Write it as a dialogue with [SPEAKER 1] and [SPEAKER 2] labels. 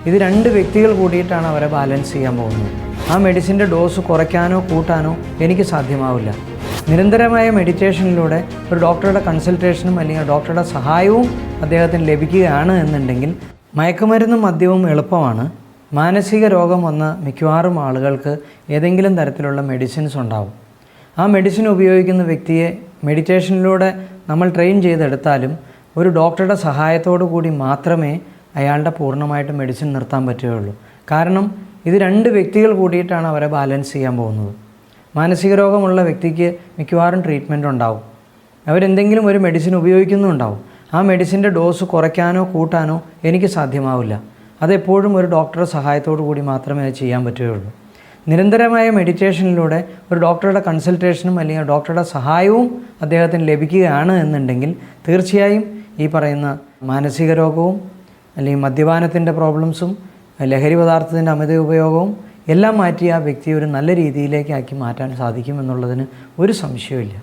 [SPEAKER 1] ഇത് രണ്ട് വ്യക്തികൾ കൂടിയിട്ടാണ് അവരെ ബാലൻസ് ചെയ്യാൻ പോകുന്നത്. ആ മെഡിസിൻ്റെ ഡോസ് കുറയ്ക്കാനോ കൂട്ടാനോ എനിക്ക് സാധ്യമാവില്ല. നിരന്തരമായ മെഡിറ്റേഷനിലൂടെ ഒരു ഡോക്ടറുടെ കൺസൾട്ടേഷനും അല്ലെങ്കിൽ ഡോക്ടറുടെ സഹായവും അദ്ദേഹത്തിന് ലഭിക്കുകയാണ് എന്നുണ്ടെങ്കിൽ മയക്കുമരുന്നും മദ്യവും എളുപ്പമാണ്. മാനസിക രോഗം വന്ന മിക്കവാറും ആളുകൾക്ക് ഏതെങ്കിലും തരത്തിലുള്ള മെഡിസിൻസ് ഉണ്ടാവും. ആ മെഡിസിൻ ഉപയോഗിക്കുന്ന വ്യക്തിയെ മെഡിറ്റേഷനിലൂടെ നമ്മൾ ട്രെയിൻ ചെയ്തെടുത്താലും ഒരു ഡോക്ടറുടെ സഹായത്തോടു കൂടി മാത്രമേ അയാളുടെ പൂർണ്ണമായിട്ട് മെഡിസിൻ നിർത്താൻ പറ്റുകയുള്ളൂ. കാരണം ഇത് രണ്ട് വ്യക്തികൾ കൂടിയിട്ടാണ് അവരെ ബാലൻസ് ചെയ്യാൻ പോകുന്നത്. മാനസിക രോഗമുള്ള വ്യക്തിക്ക് മിക്കവാറും ട്രീറ്റ്മെൻറ്റ് ഉണ്ടാവും. അവരെന്തെങ്കിലും ഒരു മെഡിസിൻ ഉപയോഗിക്കുന്നുണ്ടാവും. ആ മെഡിസിൻ്റെ ഡോസ് കുറയ്ക്കാനോ കൂട്ടാനോ എനിക്ക് സാധ്യമാവില്ല. അതെപ്പോഴും ഒരു ഡോക്ടറുടെ സഹായത്തോടു കൂടി മാത്രമേ അത് ചെയ്യാൻ പറ്റുകയുള്ളൂ. നിരന്തരമായ മെഡിറ്റേഷനിലൂടെ ഒരു ഡോക്ടറുടെ കൺസൾട്ടേഷനും അല്ലെങ്കിൽ ഡോക്ടറുടെ സഹായവും അദ്ദേഹത്തിന് ലഭിക്കുകയാണ് എന്നുണ്ടെങ്കിൽ തീർച്ചയായും ഈ പറയുന്ന മാനസിക രോഗവും അല്ലെങ്കിൽ മദ്യപാനത്തിൻ്റെ പ്രോബ്ലംസും ലഹരി പദാർത്ഥത്തിൻ്റെ അമിത ഉപയോഗവും എല്ലാം മാറ്റി ആ വ്യക്തിയെ ഒരു നല്ല രീതിയിലേക്ക് ആക്കി മാറ്റാൻ സാധിക്കും എന്നുള്ളതിന് ഒരു സംശയവുമില്ല.